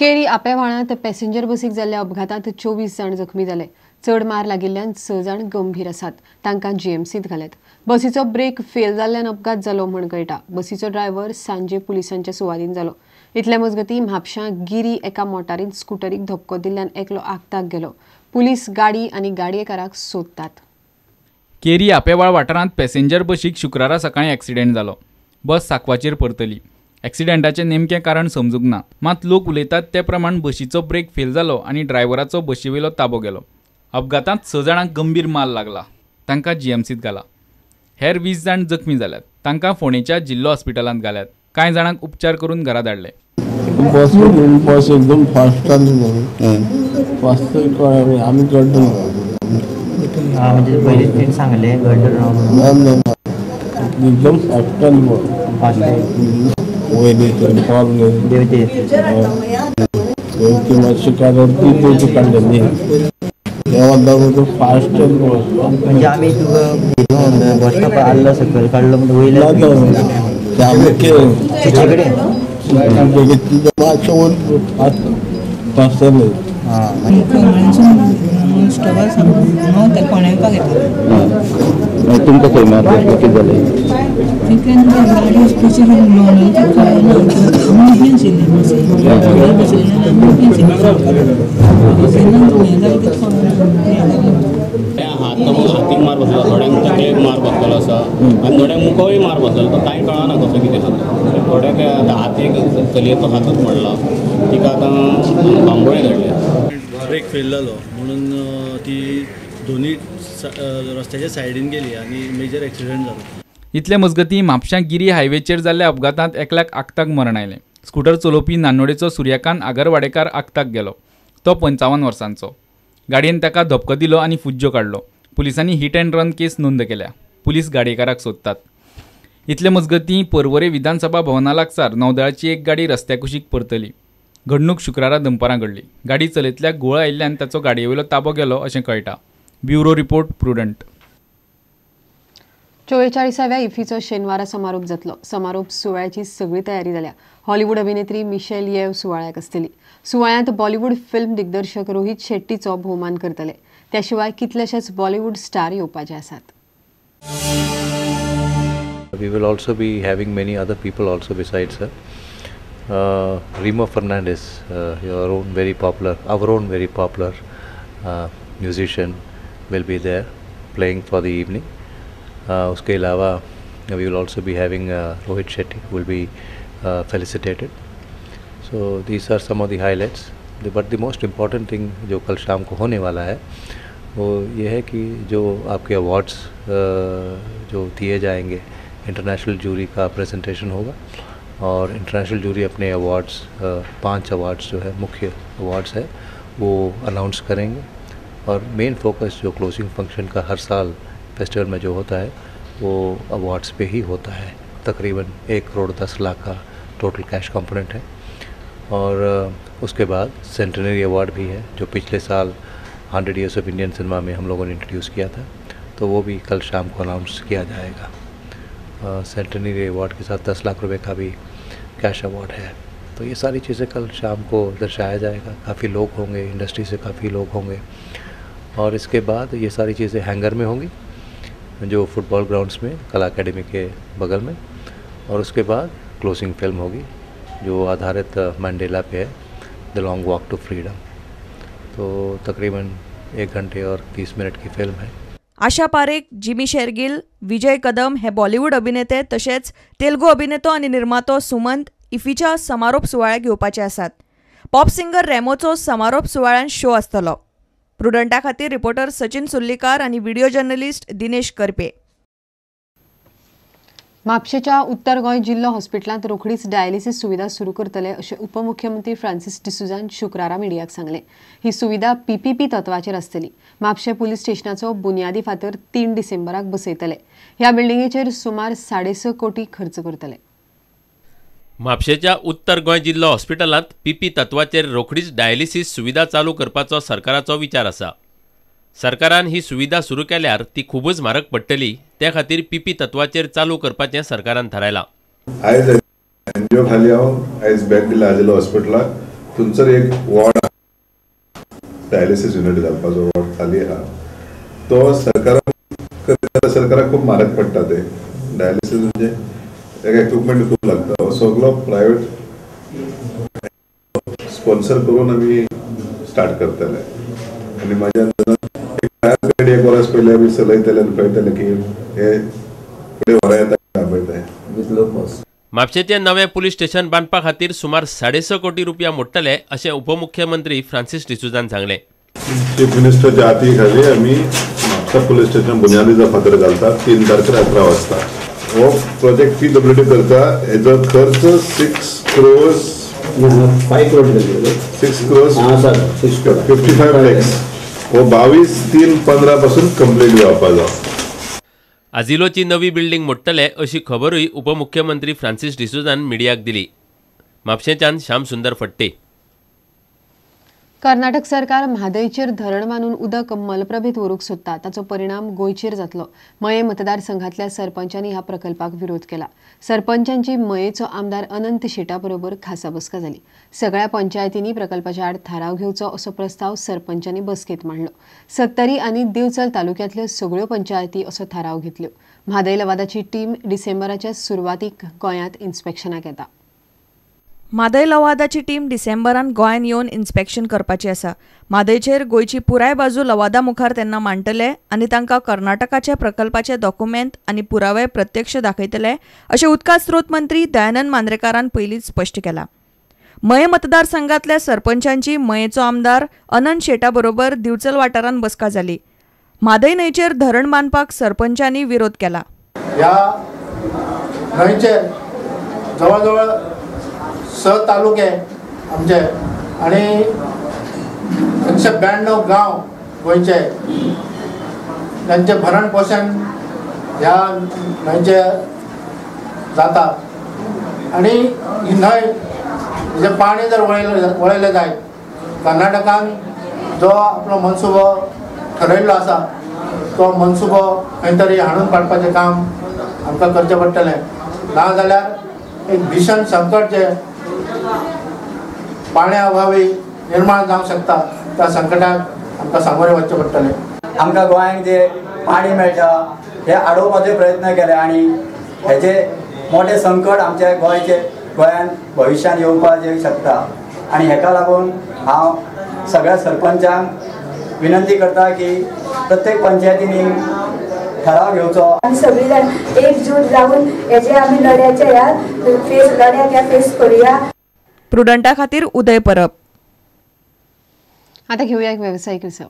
Carry आपेवाळांत passenger बसीक जाल्ल्या अपघातांत 24 जण जखमी जाले। चड मार लागिल्ल्यान 6 जण गंभीर आसात। तांकां जीएमसीत घाल्यात। बसीचो ब्रेक फेल जाल्ल्यान अपघात जालो म्हण कळटा। बसीचो ड्रायव्हर सांजे पुलिसांच्या सुवादीन जालो। इतले मजगतीं म्हापशां गिरी एका मोटारीन स्कूटरीक धक्को दिल्ल्यान एकलो आगताक गेलो। पुलीस गाडी आनी गाडयेकाराक सोदतात। केरी आपेवाळ वाठारांत पॅसेंजर बसीक शुक्रारा सकाळीं ॲक्सिडेंट जालो। बस साकवाचेर परतली। ॲक्सिडेंटाचें नेमकें कारण समजूंक ना, मात लोक उलयतात ते प्रमाण बसीचो ब्रेक फेल जालो आनी ड्रायव्हराचो बसीवेलो ताबो गेलो। अपघातांत 6 जाणांक गंभीर माल लागला। तांकां जीएमसीत घाला। हेर 20 जाण जखमी जाल्यात। तांकां फोंडेच्या जिल्लो हॉस्पिटलांत घाल्यात। कांय जाणांक उपचार करून घरा धाडले। बस एकदम फास्ट फास्ट आम्ही गड्डो म्हणजे पहिले स्पीड सांगले एकदम फास्ट फास्ट म्हणजे आम्ही बस स्टॉप आलो सकल काढलो तिच्याकडे तुमकां खंय मारता कितें जालें हातीक मार बसलो, थोड्यांक तकलेक मार बसलेलो आसा आनी थोड्यांक मुखोय मार बसलेलो। तो कांय कळना कसो कितें जाता। थोड्याक हातीक चलयेचो हातूच मोडला, तिका आतां बांबोळे धाडले। ब्रेक फेल जालो म्हणून ती दोन्ही रस्त्याच्या सायडीन गेली आणि मेजर ॲक्सिडेंट जालो। इतले मजगतीं म्हापशां गिरी हायवेचेर जाल्ल्या अपघातांत एकल्याक आगताक मरण आयलें। स्कूटर चलोवपी नानोडेचो सूर्यकांत आगरवाडेकार आगताक गेलो। तो 55 वर्सांचो। गाडयेन ताका धपको दिलो आनी फुज्जो काडलो। पुलिसांनी हिट अँड रन केस नोंद केल्या। पुलीस गाडयेकाराक सोदतात। इतले मजगतीं पर्वरे विधानसभा भवना लागसार नौदळाची एक गाडी रस्त्याकुशीक परतली। घडणूक शुक्रारा दनपारां घडली। गाडी चलयतल्याक घुंवळ आयिल्ल्यान ताचो गाडयेवेलो ताबो गेलो अशें कळटा। Bureau report Prudent. 44व्या इफ्फीचो शेनवारा समारोप जातलो। समारोप सुवाळ्याची सगळी तयारी जाल्या। हॉलिवूड अभिनेत्री मिशेल येव सुवाळ्याक आसतली। सुवाळ्यांत बॉलिवूड फिल्म दिग्दर्शक रोहित शेट्टीचो भोवमान करतले। त्या शिवाय कितलेशेच बॉलिवूड स्टार येवपाचे आसात। We will also be having many other people also besides her. Remo Fernandez, our own very popular musician will be there playing for the evening. उसके अलावा we will also be having Rohit Shetty who will be felicitated. So these are some of the highlights. But the most important thing जो कल शाम को होने वाला है वो ये है कि जो आपके अवार्ड्स जो दिए जाएंगे, इंटरनेशनल जूरी का प्रेजेंटेशन होगा और इंटरनेशनल जूरी अपने अवार्ड्स 5 अवार्ड्स जो है मुख्य अवार्ड्स है वो अनाउंस करेंगे। और मेन फोकस जो क्लोजिंग फंक्शन का हर साल फेस्टिवल में जो होता है वो अवार्ड्स पे ही होता है। तकरीबन 1 करोड़ 10 लाख का टोटल कैश कंपोनेंट है। और उसके बाद सेंटेनरी अवार्ड भी है जो पिछले साल 100 ईयर्स ऑफ इंडियन सिनेमा में हम लोगों ने इंट्रोड्यूस किया था, तो वो भी कल शाम को अनाउंस किया जाएगा। सेंटेनरी अवार्ड के साथ 10 लाख रुपए का भी कैश अवार्ड है। तो ये सारी चीज़ें कल शाम को दर्शाया जाएगा। काफ़ी लोग होंगे, इंडस्ट्री से काफ़ी लोग होंगे। और इसके बाद ये सारी चीज़ें हैंगर में होंगी जो फुटबॉल ग्राउंड्स में कला अकेडमी के बगल में। और उसके बाद क्लोजिंग फिल्म होगी जो आधारित मंडेला पे है, the long walk to freedom. तो तकरीबन 1 घंटे और 30 मिनट की फिल्म है। आशा पारेख, जिमी शेरगिल, विजय कदम हे बॉलिवूड अभिनेते तशेंच तेलुगू अभिनेतो आनी निर्मातो सुमंत इफ्फीच्या समारोप सुवाळ्याक येवपाचे आसात। पॉप सिंगर रेमोचो समारोप सुवाळ्यान शो आसतलो। प्रुडंटा खातीर रिपोर्टर सचिन सुल्लीकार आनी व्हिडिओ जर्नलिस्ट दिनेश करपे। म्हापशेच्या उत्तर गोंय जिल्लो हॉस्पिटलांत रोखडीच डायलिसीस सुविधा सुरू करतले अशें उपमुख्यमंत्री फ्रांसीस डिसुजान शुक्रारा मिडियाक सांगले। ही सुविधा पीपीपी तत्वाचेर आसतली। म्हापशे पुलीस स्टेशनाचो बुन्यादी फातर 3 डिसेंबराक बसयतले। ह्या बिल्डिंगेचेर सुमार 6.5 कोटी खर्च करतले। म्हापशेच्या उत्तर गोंय जिल्लो हॉस्पिटलांत पीपी तत्वाचेर रोखडीच डायलिसीस सुविधा चालू करपाचो सरकाराचो विचार आसा। सरकारान ही सुविधा सुरू केल्यार ती खूबच म्हारग पडटली, त्या खातीर पीपी तत्वाचेर चालू करपाचें सरकारान थारायलां। आयज एनजीओ खाली हांव आयज बॅग दिला आजिल्लो हॉस्पिटलाक थंयसर एक वॉर्ड डायलिसीस युनिट घालपाचो वॉर्ड खाली आहा तो सरकाराक खूब म्हारग पडटा ते डायलिसीस म्हणजे एक इक्विपमेंट खूब लागता सगळो प्रायवेट स्पॉन्सर करून आमी स्टार्ट करतले आनी म्हाज्या एक वर्स पयलीं आमी चलयतले आनी पळयतले की हे फुडें व्हरा येता विथ लो कॉस्ट. म्हापशेंचें नवें पुलीस स्टेशन बांदपा खातीर सुमार 6.5 कोटी रुपया मोडटले अशें उपमुख्यमंत्री फ्रांसीस डिसुझान सांगलें. चीफ मिनिस्टरच्या हाती खाली आमी म्हापसा पुलीस स्टेशन बुनयादीचो फातर घालता 3 तारखेर 11 वाजता. हो प्रोजेक्ट PWD करता हेजो खर्च 6 crores 5 crores 6 crores 55 lakhs हो 22/3/15 पासून कंप्लीट जावपाचो. आजिलोची नवी बिल्डींग मोडटले अशी खबरूय उपमुख्यमंत्री फ्रांसीस डिसुझान मिडियाक दिली. म्हापशेंच्यान श्याम सुंदर फट्टे. कर्नाटक सरकार म्हादयचेर धरण बांदून उदक मलप्रभेत व्हरूंक सोदता ताचो परिणाम गोंयचेर जातलो. मये मतदारसंघातल्या सरपंचांनी ह्या प्रकल्पाक विरोध केला. सरपंचांची मयेचो आमदार अनंत शेटा बरोबर खासा बसका जाली. सगळ्या पंचायतींनी प्रकल्पाच्या आड थाराव घेवचो असो प्रस्ताव सरपंचांनी बसकेत मांडलो. 70 आनी दिवचल तालुक्यांतल्यो सगळ्यो पंचायती असो थाराव घेतल्यो. म्हादय लवादाची टीम डिसेंबराच्या सुरवातीक गोंयांत इन्स्पेक्शनाक येता. म्हादय लवादाची टीम डिसेंबरान गोंयांत येवन इन्स्पेक्शन करपाची आसा. म्हादयचेर गोंयची पुराय बाजू लवादा मुखार तेन्ना मांडटले आनी तांकां कर्नाटकाच्या प्रकल्पाचे डॉक्युमेंट आनी पुरावे प्रत्यक्ष दाखयतले अशें उदका स्रोत मंत्री दयानंद मांद्रेकारान पयलींच स्पश्ट केलां. मये मतदारसंघातल्या सरपंचांची मयेचो आमदार अनंत शेटा बरोबर दिवचल वाठारांत बसका जाली. म्हादय न्हंयचेर धरण बांदपाक सरपंचांनी विरोध केला. ह्या न्हंयचेर जवळ जवळ 6 तालुके आमचे आणि 192 गांव गोंयचे त्यांचे भरण पोषण ह्या न्हंयचे जाता आणि ही न्हंय जे पाणी जर वळयलें जायत कर्नाटकान जो आपलो मनसुबो ठरयल्लो आसा तो मनसुबो खंय तरी हाडून काडपाचें काम आमकां करचें पडटलें. ना जाल्यार एक भीषण संकट जे पाण्या अभावी निर्माण जावंक शकता त्या संकटाक आमकां सामोरे वचचें पडटलें. आमकां गोंयांत जे पाणी मेळटा हे आडोवपाचे प्रयत्न केले आनी हेचे मोठे संकट आमच्या गोंयांत भविश्यान येवपाक शकता आनी हेका लागून हांव सगळ्या सरपंचांक विनंती करता की प्रत्येक पंचायतींनी ठराव घेवचो आनी सगळीं जाण एकजूट जावन हेजे आमी लढ्याक फेस करूया. प्रुडंटा खातीर उदय परब. आता घेऊया एक व्यावसायिक विसव.